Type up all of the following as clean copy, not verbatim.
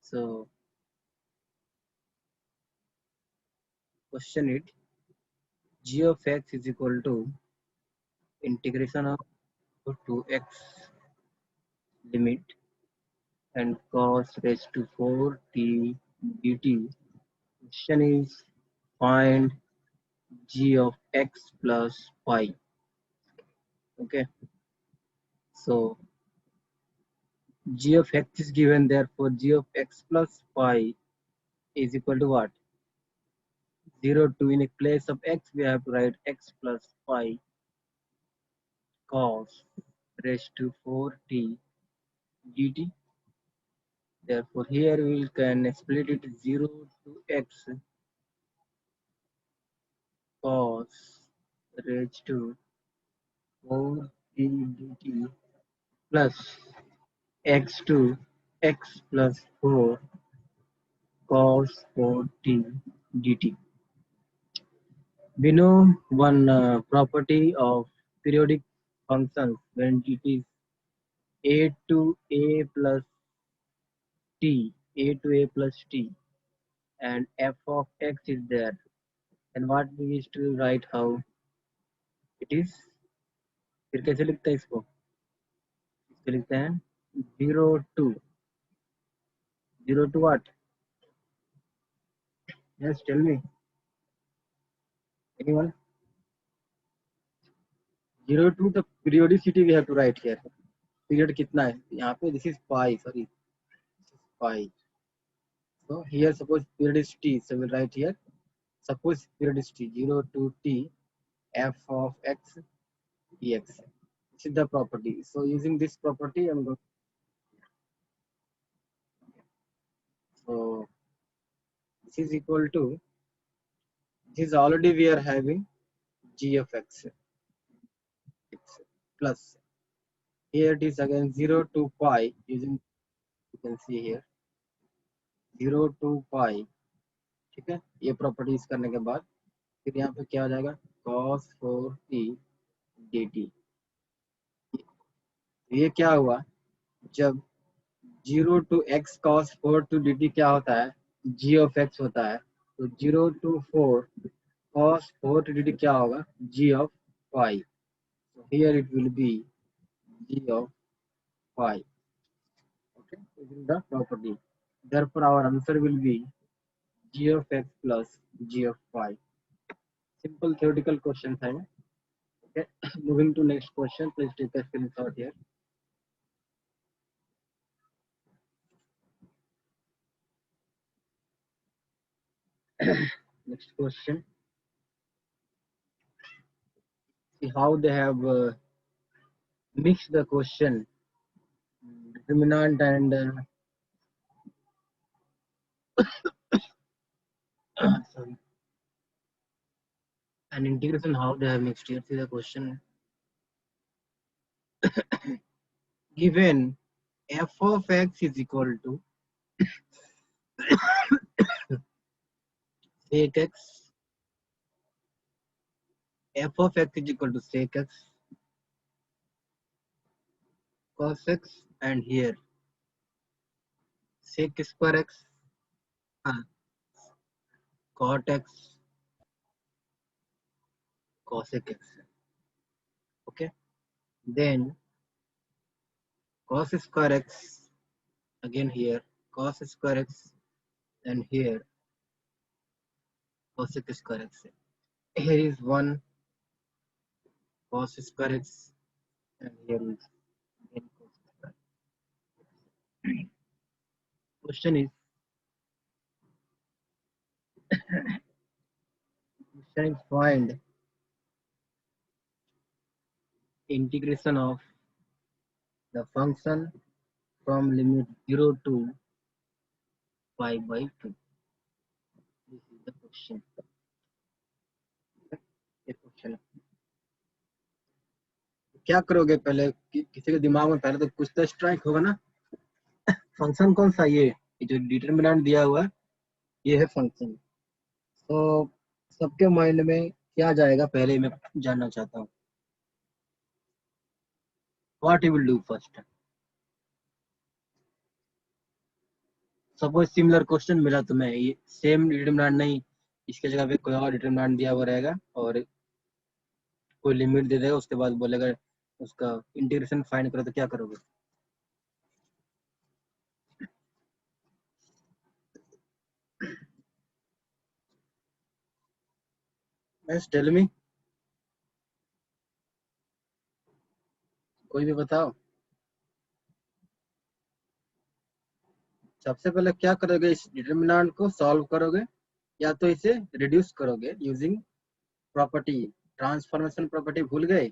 So question it, g of x is equal to integration of to x limit and cos raised to 4t dt. Question is find g of x plus pi. Okay, so g of x is given, therefore g of x plus pi is equal to what? 0 to, in place of x we have to write x plus pi cos raised to 4t dt. Therefore here we can split it 0 to x cos raised to 4t dt plus x to x plus 4 cos 4t dt. We know one property of periodic functions when it is a to a plus a plus t, and f of x is there. And what we used to write how it is, फिर कैसे लिखते हैं इसको? इसको लिखते हैं 0 to what? Yes, tell me. Anyone? 0 to the periodicity we have to write here. Period कितना है यहाँ पे? This is pi. Sorry, this is pi. So here suppose period is t. So we'll write here. Suppose period is t 0 to t f of x dx. This is the property. So using this property, I'm going. So this is equal to. This is already we are having g of x plus. Here it is again 0 to pi using, you can see here 0 to pi. ठीक है, ये properties करने के बाद फिर यहाँ पे क्या हो जाएगा cos 4t dt. ये क्या हुआ, जब 0 to x cos 4 to dt क्या होता है, g of x होता है. तो 0 to 4 cos 4 to dt क्या होगा, g of pi. So here it will be g of pi. Okay, using the property. Therefore our answer will be g of x plus g of pi. Simple theoretical question time. Okay, moving to next question. Please take a screenshot here. Next question. See how they have mixed the question, determinant and sorry, and integration. How they have mixed here. See the question. Given f of x is equal to sec x, f of x is equal to sec x cos x, and here sec square x, cot x, cosec x. Okay, then cos square x, again here cos square x, and here cosec square x. Here is one cos square x, and here is again cos square. Question is find integration of the function from limit 0 to pi by 2. This is the question. ये question है. क्या करोगे पहले, किसी के दिमाग में पहले तो कुछ तो स्ट्राइक होगा ना. फंक्शन कौन सा, ये जो डिटरमिनेंट दिया हुआ है ये है फंक्शन. तो सबके माइंड में क्या जाएगा पहले मैं जानना चाहता हूँ. What you will do first. Suppose similar question मिला तुम्हें, ये सेम डिटरमिनेंट नहीं, इसके जगह पे कोई और डिटरमिनेंट दिया हुआ रहेगा और कोई लिमिट दे देगा, उसके बाद बोलेगा उसका इंटीग्रेशन फाइंड करो, तो क्या करोगे? बस टेल मी, कोई भी बताओ। सबसे पहले क्या करोगे, इस डिटरमिनेंट को सॉल्व करोगे या तो इसे रिड्यूस करोगे यूजिंग प्रॉपर्टी, ट्रांसफॉर्मेशन प्रॉपर्टी भूल गए?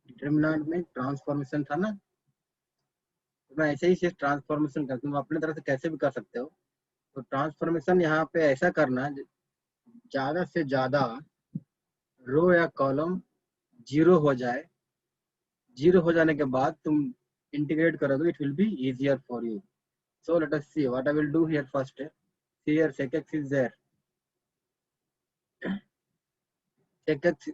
डिटरमिनेंट में ट्रांसफॉर्मेशन था ना, तो मैं ऐसे ही से ट्रांसफॉर्मेशन कर, तुम अपने तरह से कैसे भी कर सकते हो। तो ट्रांसफॉर्मेशन यहाँ पे ऐसा करना, ज्यादा से ज्यादा रो या कॉलम जीरो हो जाए, जीरो हो जाने के बाद तुम इंटीग्रेट करोगे, it will be easier for you. So let us see what I will do here first. See here sec x is there. Sec x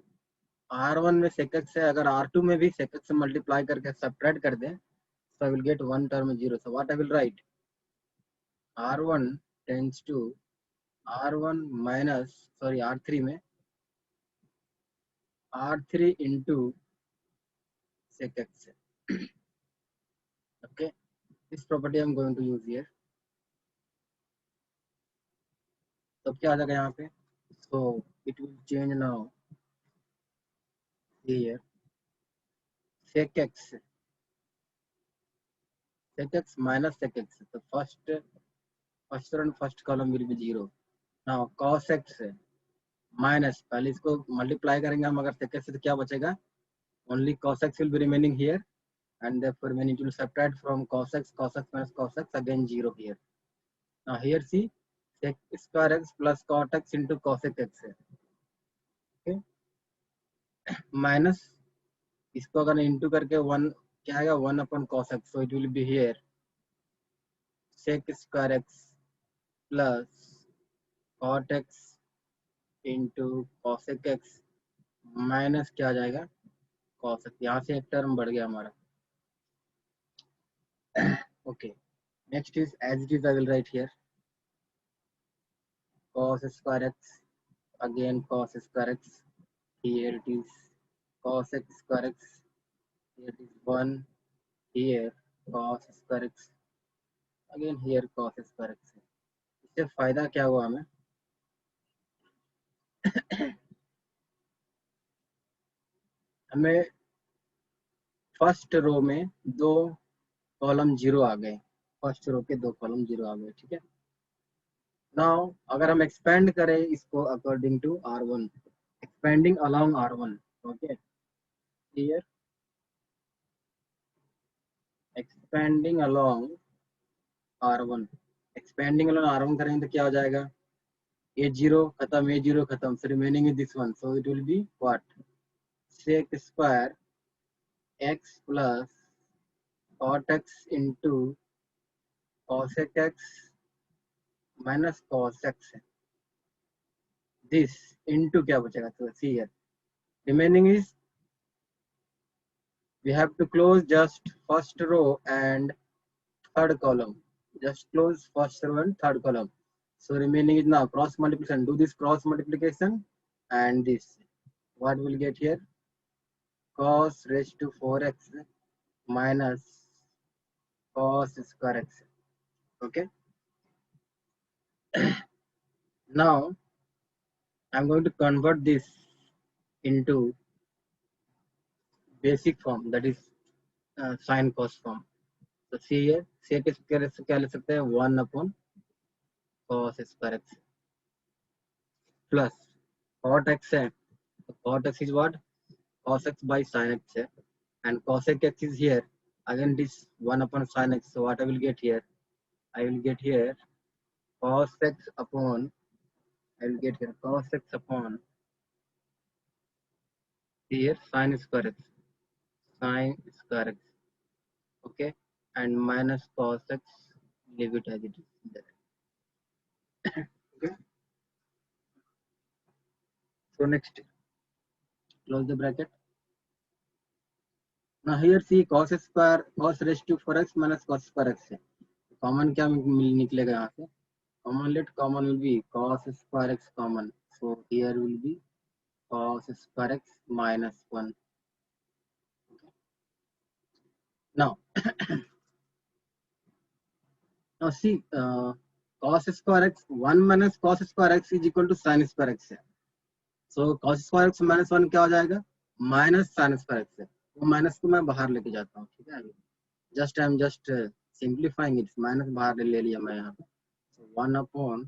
R1 में sec x है, अगर R2 में भी sec x से multiply करके subtract कर दें, so I will get one term zero. So what I will write? R1 tends to R1 minus sorry R3 में R3 into sec x. Okay, this property I am going to use here. तो क्या आ जाएगा यहाँ पे? So it will change now. Here sec x, sec x minus sec x. So first column will be zero. Now cos x minus, पहले इसको multiply करेंगे हम अगर सेकंड से, तो क्या बचेगा? Only cos x will be remaining here, and therefore when it will subtract from cos x minus cos x, again 0 here. Now here see sec square x plus cot x into cosec x है, okay? Minus इसको अगर into करके one क्या आएगा, 1 cos x, so it will be here sec square x plus cot x into cosec x minus क्या आ जाएगा, cos x। यहाँ से एक टर्म बढ़ गया हमारा। Okay, next is as it is I will write here cos square x, again cos square x, here it is cos x square x, here it is 1, here cos square x, again here cos square x। इससे फायदा क्या हुआ हमें? हमें first row में दो column zero आ गए, first row के दो कॉलम जीरो आ गए, ठीक है। नाउ अगर हम एक्सपेंड करें इसको according to R1, expanding along R1, okay, here expanding along R1, expanding along R1 करेंगे तो क्या हो जाएगा, ये जीरो खत्म, ये जीरो खत्म, so remaining is this one, so it will be what, sec square x plus cot x into cosec x minus cos x, this into क्या बचेगा, तो see here remaining is, we have to close just first row and third column, just close first row and third column, so remaining is now cross multiplication, do this cross multiplication and this, what will get here, cos raised to 4x minus cos square x, okay. Now I'm going to convert this into basic form, that is sin cos form. So see here sec square x क्या ले सकते हैं, 1 cos square x plus cot x है, so cot x is what, cos x by sin x है, and cosec x is here, again this 1 sin x, so what I will get here, I will get here cos x upon, I will get here cos x upon here sin square x, sin square x, okay, and minus cos x, leave it as it is there. Okay, so next close the bracket. Now here see cos square, cos raised to 4x minus cos square x, common क्या निकलेगा यहाँ से? Common late common will be cos square x common, so here will be cos square x minus 1. Now, now see, cos square x 1 minus cos square x is equal to sin square x है. So cos square x minus 1 क्या हो जाएगा? Minus sin square x है. वो minus को मैं बाहर लेके जाता हूँ, ठीक है? Just I am just simplifying it, minus बाहर ले लिया मैं यहाँ पे. So 1 upon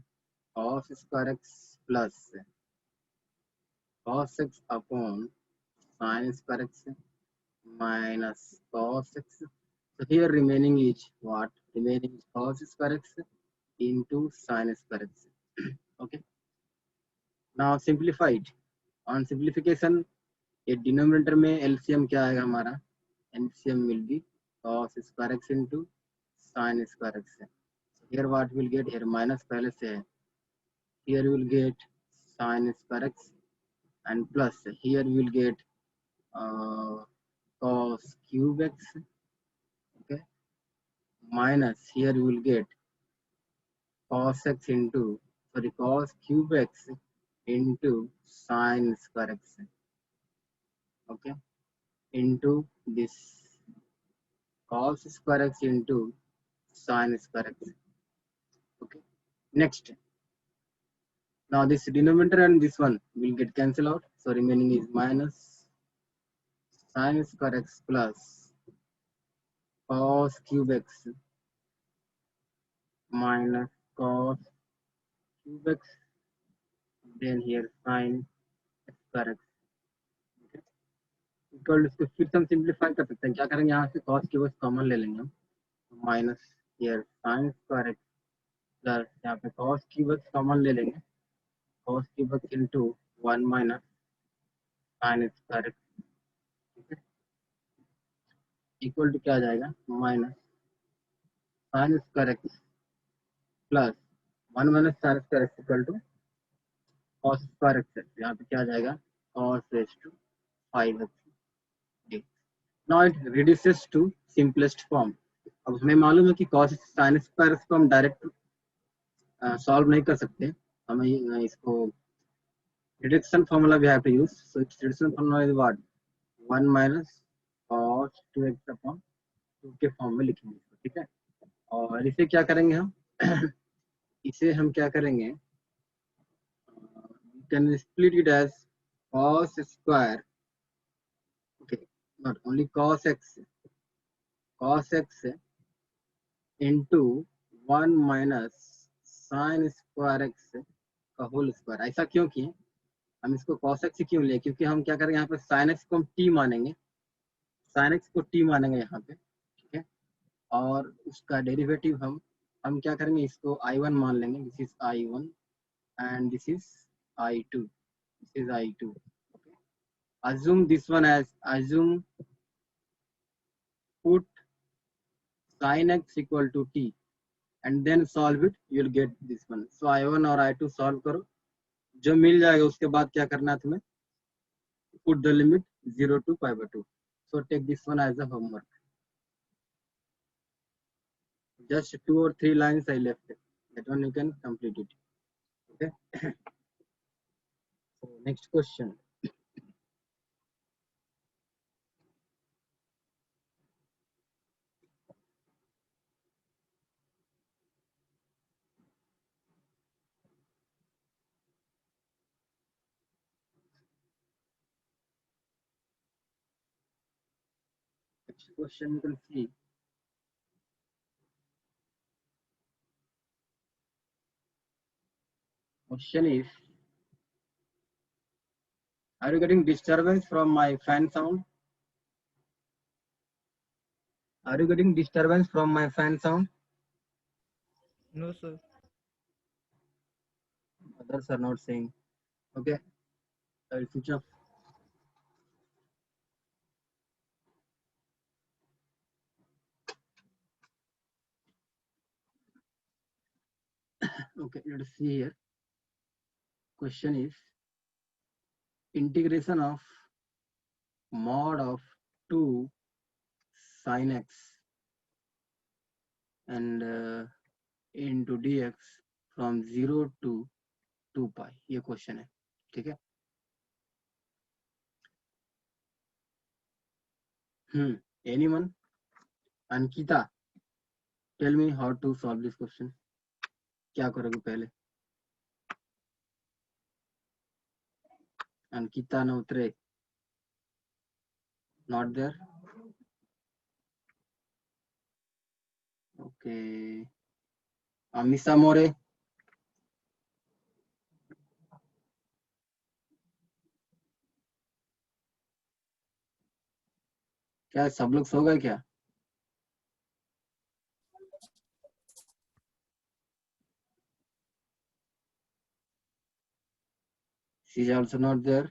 cos square x plus cos x upon sin square x minus cos x. So here remaining is what? Remaining is cos square x into sin square x. Okay. Now simplify it. On simplification, ये denominator में LCM क्या आएगा हमारा? LCM will be cos square x into sin square x. So here what will get? Here minus पहले से है. Here we will get sin square x and plus here we will get cos cube x. Okay. Minus here we will get cos x into, sorry, cos cube x into sin square x. Okay. Into this cos square x into sin square x. Okay. Next. Now this denominator and this one will get cancelled out. So remaining is minus sin square x plus cos cube x minus cos cube x, then here sin square x. Okay. Equal इसको फिर से हम simplify कर सकते हैं. क्या करेंगे? यहाँ से cos cube x कॉमन ले लेंगे हम. Minus here sin square x plus यहाँ पे cos cube x कॉमन ले लेंगे. cos cube x into 1 minus sin square x. ठीक है. इक्वल टू क्या आ जाएगा? माइनस sin square x प्लस 1 minus sin square x equal to cos square x. यहाँ पे क्या आ जाएगा? cos raised to 5x. Now it reduces to simplest form. अब हमें मालूम है कि cos sin square x को हम डायरेक्ट सॉल्व नहीं कर सकते. हमें इसको reduction formula we have to use. So its reduction formula is what? 1 minus cos 2x upon 2 के फॉर्म में लिखेंगे इसको. ठीक है. और इसे क्या करेंगे हम? इसे हम क्या करेंगे? Can split it as cos square. Okay, not only cos x into 1 minus sin square x का होल स्क्वायर. ऐसा क्यों किए? हम इसको cos x क्यों लिए? क्योंकि हम क्या करेंगे यहाँ पे sin x को हम t मानेंगे. sin x को t मानेंगे यहाँ पे. ठीक है. और उसका डेरिवेटिव हम क्या करेंगे? इसको I1 मान लेंगे. This is I1 and this is I2. This is I2. Okay. Assume this one as, put sin x equal to t and then solve it, you will get this one. So I1 और I2 solve करो. जो मिल जाएगा उसके बाद क्या करना है तुम्हें? Put the limit 0 to pi by 2. So take this one as a homework. Just 2 or 3 lines I left it. That one you can complete it. Okay. So next question. Next question you can see. Question is, are you getting disturbance from my fan sound? Are you getting disturbance from my fan sound? No, sir. Others are not saying. Okay, I will switch off. Okay, let's see here. Question is, integration of mod of 2 sin x and into dx from 0 to 2 pi, ये question है, ठीक है। Anyone? Ankita, tell me how to solve this question. क्या करोगे पहले? अंकिता न उतरे, not there, okay. Amisha More, क्या सब लोग सो गए क्या? She is also not there.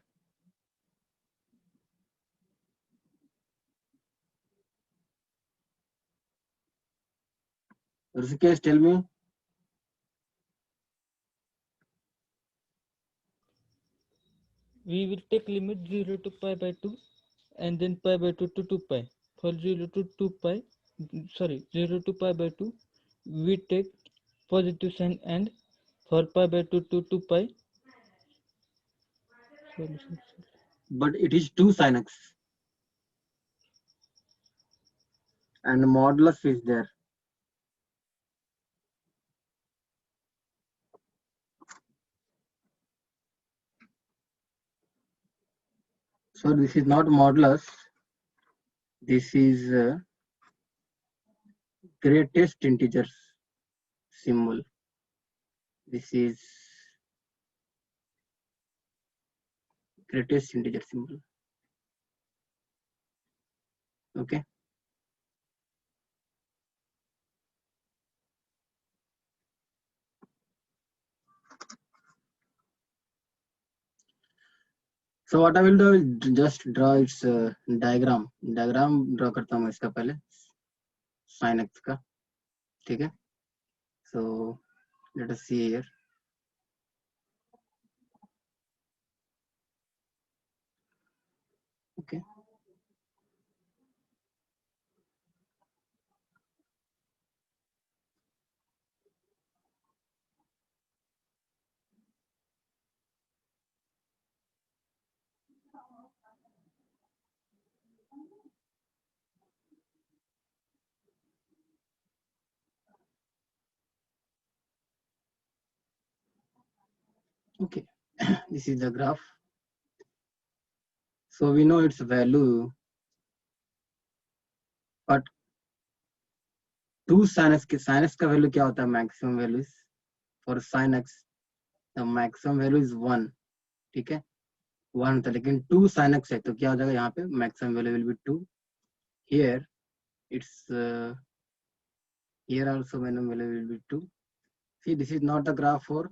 Rishikesh, tell me. We will take limit 0 to pi by 2 and then pi by 2 to 2 pi. For 0 to 2 pi, 0 to pi by 2, we take positive sign, and for pi by 2 to 2 pi. But it is 2 sin x and modulus is there. So this is not modulus, this is greatest integers symbol. This is greatest integer symbol, okay. So what I will do is just draw its diagram draw करता हूँ इसका पहले, sin x का, ठीक है। So let us see here. Okay. Okay. This is the graph. So we know its value, but 2 sin x का value क्या होता है? Maximum value for sin x, the maximum value is 1, ठीक है, 1 था, लेकिन 2 sin x है तो क्या हो जाएगा यहाँ पे? Maximum value will B 2। Here it's here also minimum value will be 2. See, this is not the graph for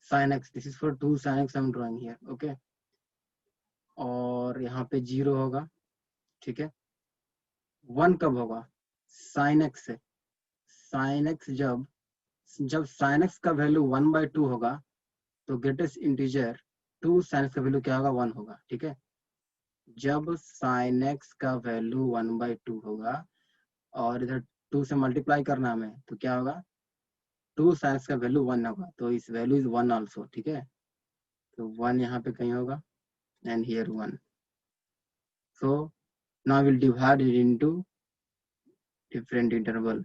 sin x, this is for 2 sin x I'm drawing here, okay। और यहाँ पे 0 होगा, ठीक है। 1 कब होगा? sin x है, sin x जब sin x का वैल्यू 1/2 होगा तो ग्रेटेस्ट इंटीजर 2 sin x का वैल्यू क्या होगा? 1 होगा, ठीक है। जब sin x का वैल्यू 1/2 होगा और इधर 2 से मल्टीप्लाई करना हमें, तो क्या होगा? 2 sin x का वैल्यू 1 होगा, तो इस वैल्यू इज 1 ऑल्सो, ठीक है। तो 1 यहाँ पे कहीं होगा and here 1. So now we'll divide it into different interval.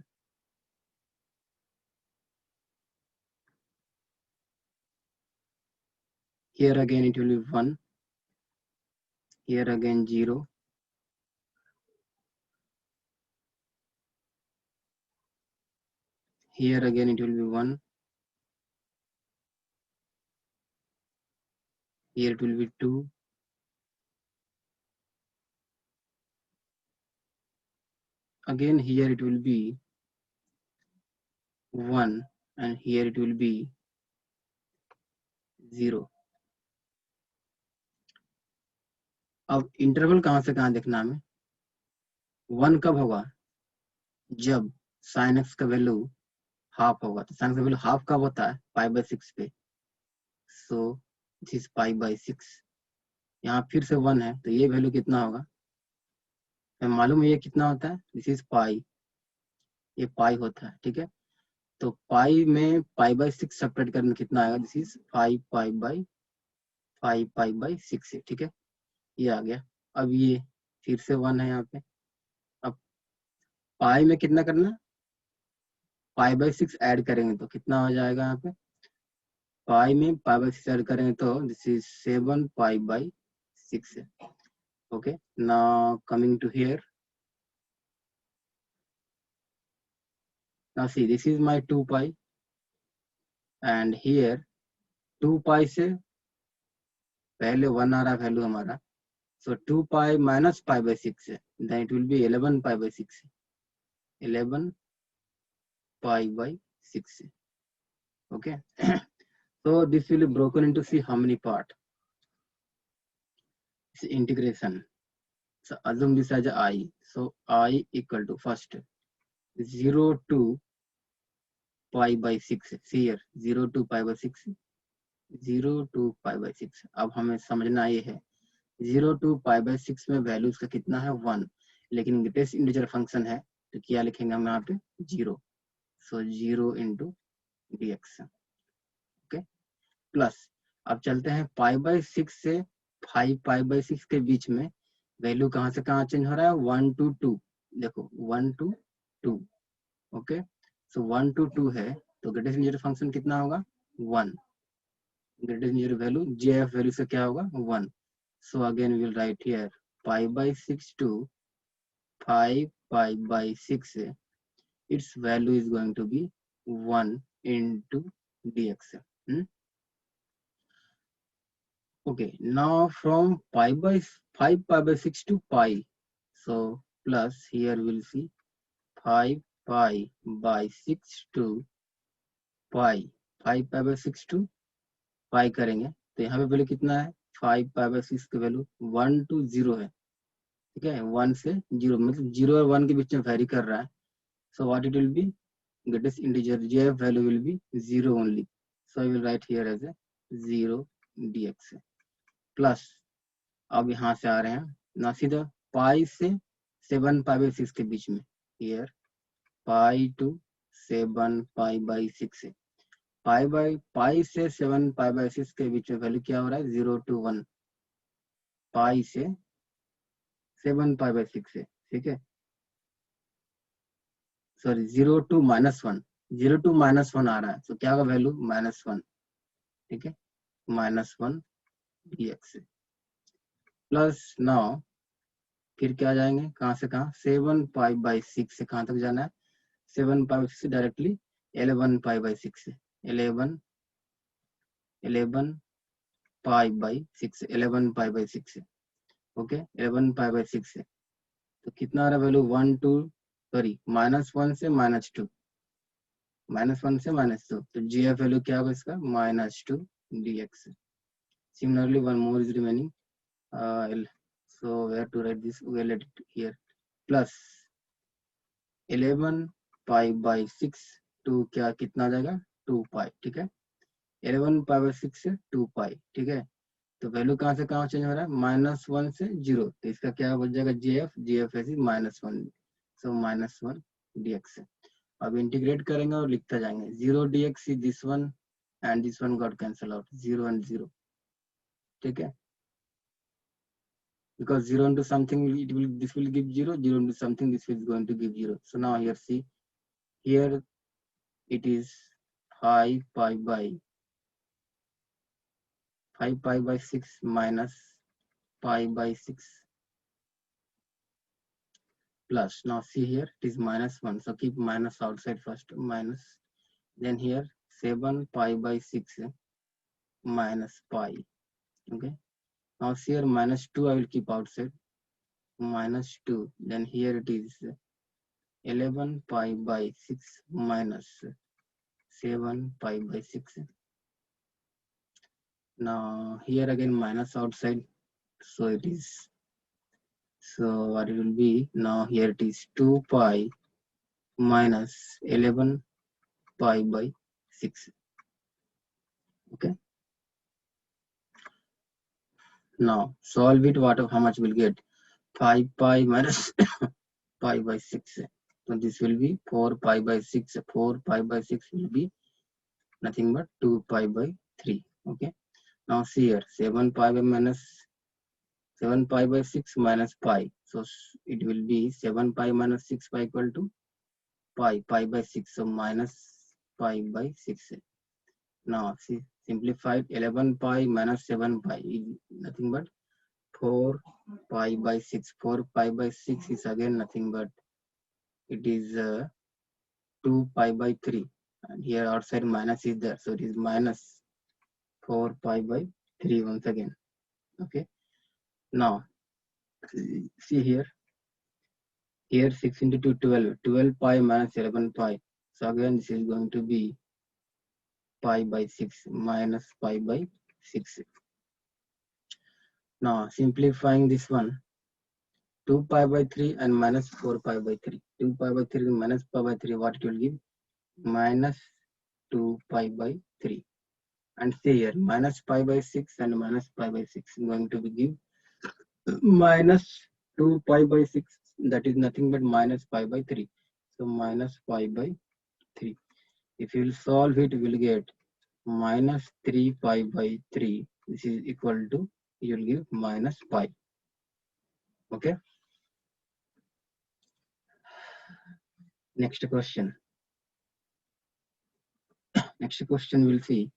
Here again it will be 1, here again 0, here again it will be 1, here it will be 2, again here it will be 1, and here it will be 0. अब interval कहाँ से कहाँ देखना हमें? 1 कब होगा? जब sin x का वैल्यू हाफ होगा, तो sin x का वैल्यू हाफ कब होता है? π/6 पे, सो दिस π/6। यहाँ फिर से 1 है तो ये वैल्यू कितना होगा? मैं मालूम है ये कितना होता है? दिस इज पाई, ये पाई होता है, ठीक है। तो पाई में पाई बाई 6 सेपरेट करने कितना आएगा, दिस इज 5 पाई बाई 6 है, ठीक है, ये आ गया। अब ये फिर से 1 है यहाँ पे। अब पाई में कितना करना, पाई बाई 6 ऐड करेंगे तो कितना हो जाएगा यहाँ पे, पाई में पाई बाई 6 ऐड करेंगे तो दिस इज 7 पाई बाई 6 है। Okay, now coming to here, now see this is my 2 pi and here 2 pi से पहले 1 आ रहा वैल्यू हमारा, so 2 pi minus pi by 6 है, then it will be 11 pi by 6, 11 pi by 6, okay. So this will be broken into, see how many part, this integration. So assume this as a I, so I equal to first 0 to pi by 6, see here 0 to pi by 6, 0 to pi by 6। अब हमें समझना ये है 0 to pi by 6 में value उसका कितना है 1, लेकिन ग्रेटेस्ट इंटीजर फंक्शन है तो क्या लिखेंगे हम यहाँ पे 0, सो 0 इंटू dx, ओके। प्लस अब चलते हैं पाई बाई 6 से 5 पाई बाई 6 के बीच में वैल्यू कहाँ से कहाँ चेंज हो रहा है, 1 to 2, देखो 1 to 2, ओके। सो 1 to 2 है तो ग्रेटेस्ट इंटीजर फंक्शन कितना होगा 1, greatest integer value jf value से क्या होगा 1। So again we will write here pi by 6 to 5 pi by 6, its value is going to be 1 into dx. Okay, now from pi by 5 pi by 6 to pi, so plus here we'll see 5 pi by 6 to pi, 5 pi by 6 to pi करेंगे तो यहाँ पे value कितना है 5 pi by 6 की value 1 to 0 है, ठीक है, 1 से 0, मतलब 0 और 1 के बीच में वेरी कर रहा है। So what it will be, greatest integer jf value will be 0 only, so I will write here as a 0 dx plus, अब यहाँ से आ रहे हैं ना सीधा पाई से 7 पाई बाई 6 के बीच में, here pi to 7 pi by 6 है, पाई से 7 पाई बाई 6 के बीच में वैल्यू क्या हो रहा है 0 to 1, पाई से 7 पाई बाई 6 है, ठीक है, सॉरी 0 to -1, 0 to -1 आ रहा है, तो क्या होगा वैल्यू -1, ठीक है, -1 dx प्लस नाउ फिर क्या जाएंगे कहाँ से कहाँ 7 पाई बाई 6 से कहाँ तक जाना है, 7 पाई बाई 6 से डायरेक्टली 11 पाई बाई 6 से 11 पाई बाई 6, 11 पाई बाई 6 से, ओके 11 पाई बाई 6 से, तो कितना आ रहा है वैल्यू 1 to सॉरी -1 से -2, -1 से -2, तो gf वैल्यू क्या होगा इसका -2 dx। Similarly, one more is remaining. So where to write this? We'll let it here. Plus 11 pi by 6 to क्या कितना आ जाएगा 2 pi, ठीक है, 11 pi by 6 से 2 pi, ठीक है, तो वैल्यू कहाँ से कहाँ चेंज हो रहा है -1 से 0, तो इसका क्या बच जाएगा jf ऐसी -1, सो -1 dx। अब इंटीग्रेट करेंगे और लिखते जाएंगे 0 dx is this one and this one got cancel out, 0 and 0, ठीक है, because 0 into something this will give 0, 0 into something this is going to give 0. So now here see, here it is 5 pi by 6 minus pi by 6 plus, now see here it is -1, so keep minus outside first, minus, then here 7 pi by 6 minus pi, okay, now here -2 I will keep outside, -2, then here it is 11 pi by 6 minus 7 pi by 6. Now here again minus outside, so it is, so what it will be, now here it is 2 pi minus 11 pi by 6, okay. Now solve it, how much will get 5 pi minus pi by 6, So this will be 4 pi by 6. 4 pi by 6 will be nothing but 2 pi by 3. Okay. Now see here, 7 pi by 6 minus pi. So it will be 7 pi minus 6 pi equal to pi by 6. So minus pi by 6. Now see, simplified 11 pi minus 7 pi is nothing but 4 pi by 6. 4 pi by 6 is again nothing but it is 2 pi by 3. And here outside minus is there. So it is minus 4 pi by 3 once again. Okay. Now see here. Here 6 into 2, 12. 12 pi minus 11 pi. So again this is going to be pi by 6 minus pi by 6. Now simplifying this one, 2 pi by 3 and minus 4 pi by 3. 2 pi by 3 and minus pi by 3, what it will give? Minus 2 pi by 3. And see here, minus pi by 6 and minus pi by 6 going to be give minus 2 pi by 6. That is nothing but minus pi by 3. So minus pi by 3. If you will solve it, you will get minus 3 pi by 3. This is equal to, you will give minus pi. Okay. Next question. Next question we'll see.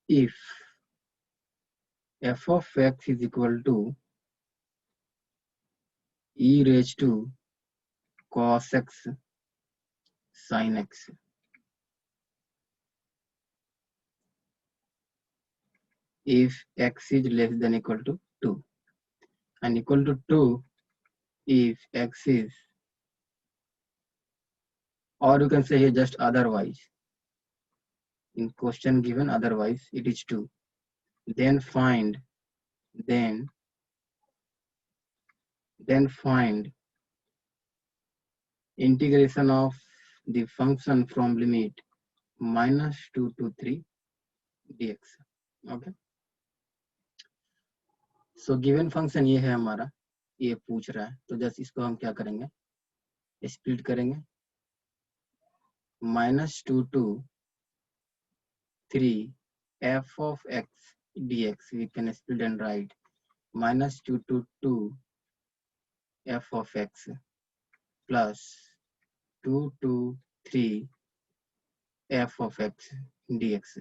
If f of x is equal to e raised to cos x sin x, if x is less than equal to 2 and equal to 2 if x is, or you can say here just otherwise, in question given otherwise it is 2, then find integration of the function from limit minus 2 to 3 dx. Okay. So given function ये है हमारा, ये पूछ रहा है, तो just इसको हम क्या करेंगे, स्प्लिट करेंगे, minus 2 to 3 f of x dx, we can split and write minus 2 to 2 f of x plus 2 to 3 f of x dx.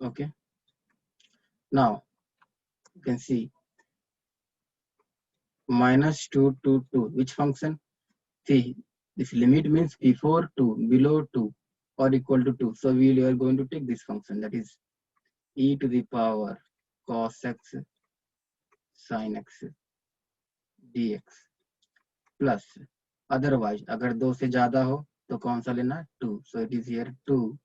Okay. Now you can see minus 2 to 2, which function? See, this limit means before 2, below 2 or equal to 2. So we are going to take this function, that is e to the power cos x sin x dx plus, otherwise अगर 2 से ज्यादा हो तो कौन सा लेना? 2. So it is here 2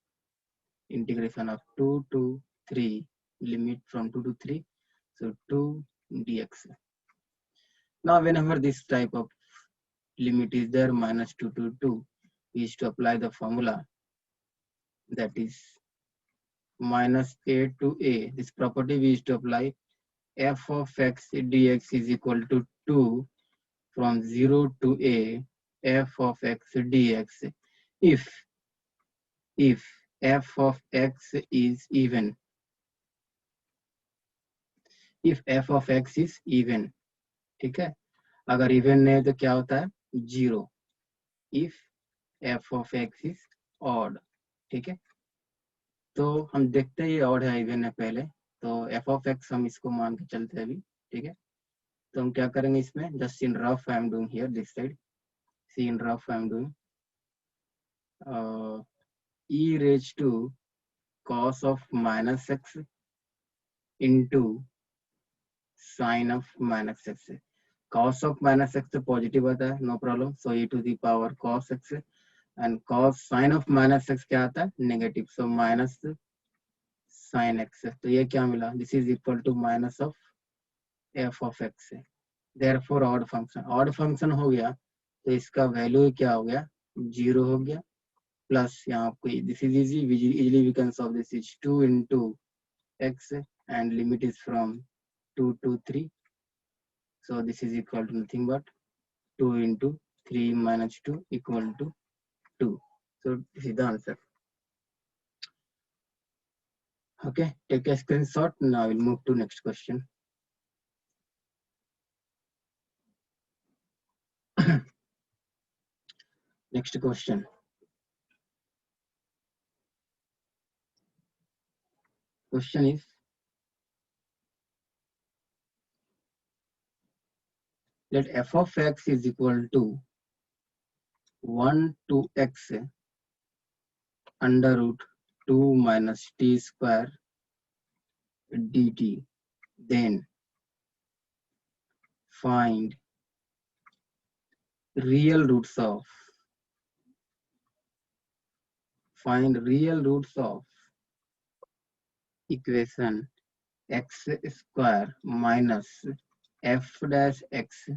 integration of 2 to 3, limit from 2 to 3. So 2 dx. Now whenever this type of limit is there, minus 2 to 2, we is to apply the formula, that is minus a to a. This property we is to apply, f of x dx is equal to 2 from 0 to a f of x dx if f of x is even. If f of x is even, ठीक है, अगर even नहीं है तो क्या होता है? 0. If f of x is odd, ठीक है, तो हम देखते ही ऑड है इवन है पहले, तो f of x हम इसको मान के चलते हैं अभी, ठीक है. तो हम क्या करेंगे इसमें, just in rough I am doing here this side, see in rough I am doing e raised to cos of minus x into sin of minus x. Cos of minus x तो positive आता है, no problem, so e to the power cos x, and cos sin of minus x क्या आता है? Negative, so minus sin x. तो ये क्या मिला? This is equal to minus of f of x. Therefore odd function, odd function हो गया तो इसका वैल्यू क्या हो गया? 0 हो गया, प्लस यहाँ आपको this is easy, easily we can solve this, is 2 into x and limit is from 2 to 3. So this is equal to nothing but 2 into 3 minus 2 equal to 2. So this is the answer. Okay, take a screenshot. Now we'll move to next question. Next question. Question is, let f of x is equal to 1 to x under root 2 minus t square dt. Then find real roots of equation x square minus f dash x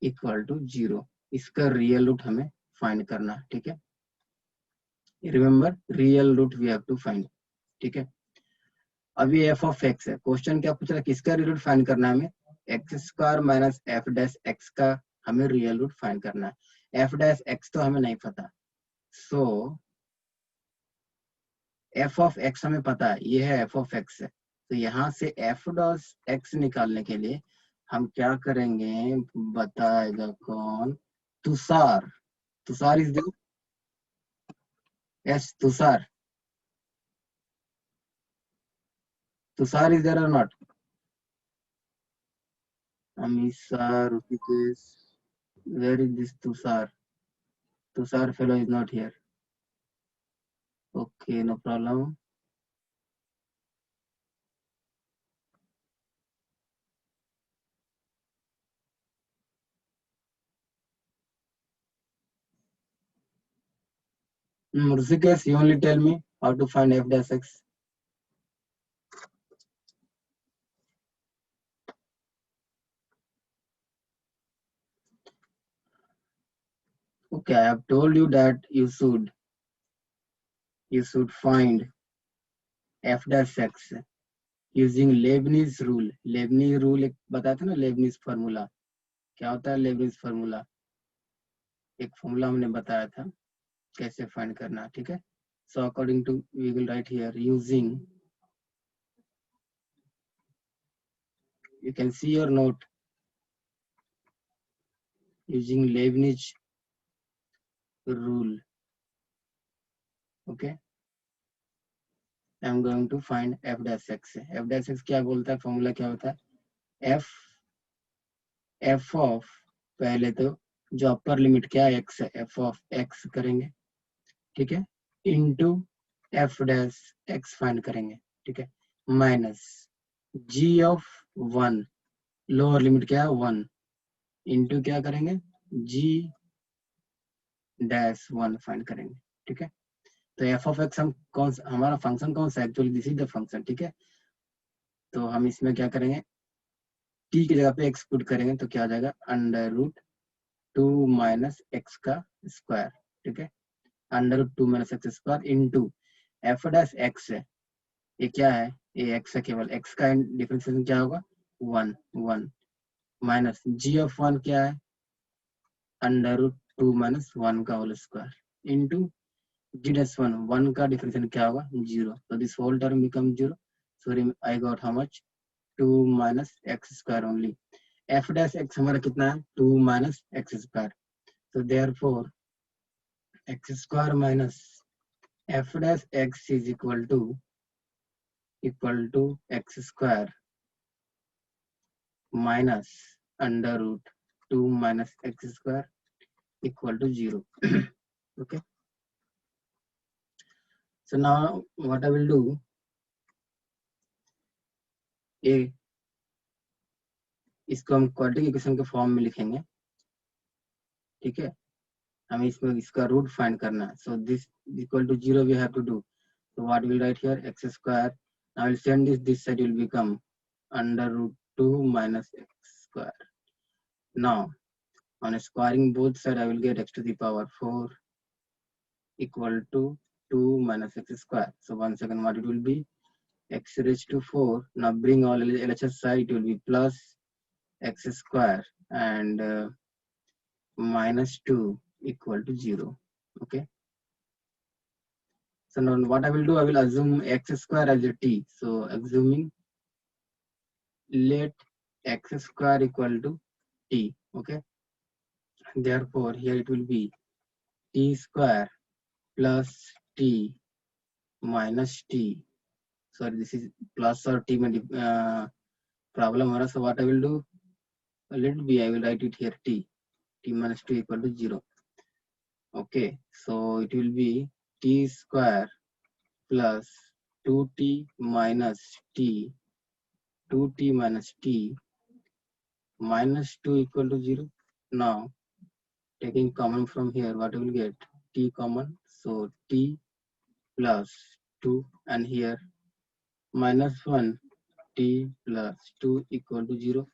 equal to 0. इसका real root हमें find करना, ठीक है. Remember, real root we have to find, ठीक है. अभी f of x है. Question क्या पूछ रहा है, किसका रियल रूट फाइंड करना है हमें? X square minus F dash x का हमें रियल रूट फाइंड करना है. एफ डैश एक्स तो हमें नहीं पता, सो एफ ऑफ एक्स हमें पता है, ये है एफ ऑफ एक्स है. तो यहाँ से एफ डॉस एक्स निकालने के लिए हम क्या करेंगे, बताएगा कौन? Tushar. Tushar is there? Yes, Tushar. Tushar is there or not? Amisha, Rupikesh, where is this Tushar? Tushar fellow is not here. Okay, no problem. Rupikesh, you only tell me how to find f dash x. Okay, I have told you that you should find f dash x using Leibniz rule. Leibniz rule एक बताया था ना, Leibniz formula. क्या होता है Leibniz formula? एक formula हमने बताया था कैसे फाइंड करना, ठीक है. So according to, we will write here using, you can see your note, using Leibniz rule. Okay, I'm going to find f dash x. f dash x क्या बोलता है, फॉर्मूला क्या होता है? f of, पहले तो जो अपर लिमिट क्या है x है, f of x करेंगे, ठीक है, into f dash x find करेंगे, ठीक है, minus g of 1, lower limit क्या है 1, इनटू क्या करेंगे, g dash 1 फाइंड करेंगे, ठीक है. तो एफ ऑफ एक्स हम कौन सा, हमारा फंक्शन कौन सा, actually this is the function, ठीक है. तो हम इसमें क्या करेंगे, टी की जगह पे एक्स पुट करेंगे तो क्या आ जाएगा, अंडर रूट 2 माइनस एक्स का स्क्वायर, ठीक है, under root 2 minus x square into f dash x है, ये क्या है, ये एक्स है, केवल एक्स का डिफरेंशिएशन क्या होगा 1 1, माइनस जी ऑफ 1 क्या है, अंडर रूट 2 माइनस 1 का whole square into g dash 1 का डिफरेंशिएशन क्या होगा 0. so this whole term become 0. so I got how much, 2 minus x square only. f dash x हमारा कितना है, 2 minus x square. so therefore x square minus f dash x is equal to x square minus under root 2 minus x square equal to 0. okay, so now what I will do, a इसको हम quadratic equation के form में लिखेंगे, ठीक है. हमें इसमें इसका रूट फाइंड करना है. So this equal to 0 we have to do. So what will write here, x square, I will send this side will become under root 2 minus x square. Now on squaring both side I will get x to the power 4 equal to 2 minus x square. So once again what it will be, x raised to 4. Now bring all LHS side, it will be plus x square and minus 2 equal to 0. Okay. So now what I will do, I will assume x square as a t. So assuming let x square equal to t. Okay. Therefore, here it will be t square plus t minus t. Sorry, this is plus or t problem. So what I will do, let b, I will write it here t minus 2 equal to 0. Okay, so it will be t square plus 2t minus t, 2t minus t minus 2 equal to 0. Now, taking common from here, what I will get? T common, so t plus 2 and here minus 1 t plus 2 equal to 0.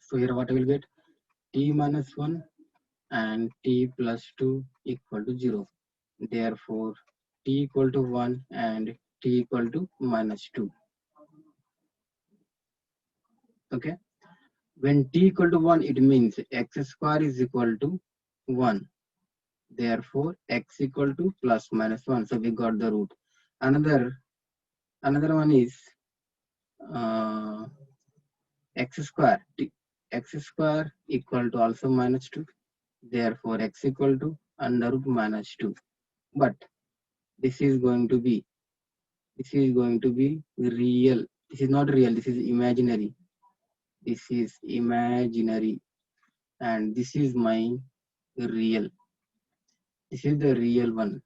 So here what I will get? T minus 1 and t plus 2 equal to 0. Therefore, t equal to 1 and t equal to minus 2. Okay. When t equal to 1, it means x square is equal to 1. Therefore, x equal to plus minus 1. So we got the root. Another one is x square. X square equal to also minus 2. Therefore, x equal to under root minus 2. But this is going to be real. This is not real. This is imaginary. This is imaginary. And this is my real. This is the real one.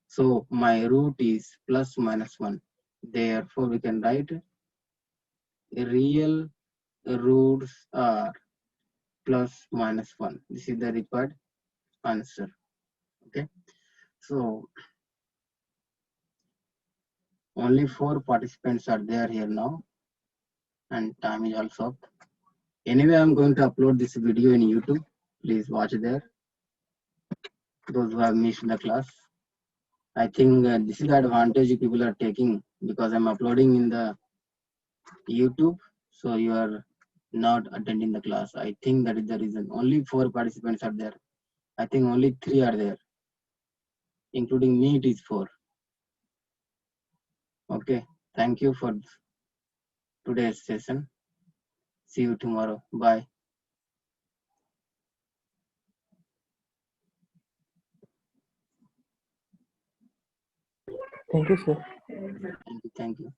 So my root is plus minus 1. Therefore, we can write real roots are plus minus 1. This is the required answer. Okay. So only 4 participants are there here now. And time is also up. Anyway, I'm going to upload this video in YouTube. Please watch there. Those who have missed the class. I think this is the advantage people are taking because I'm uploading in the YouTube. So you are not attending the class. I think that is the reason. Only 4 participants are there. I think only 3 are there. Including me, it is 4. Okay. Thank you for today's session. See you tomorrow. Bye. Thank you, sir. Thank you.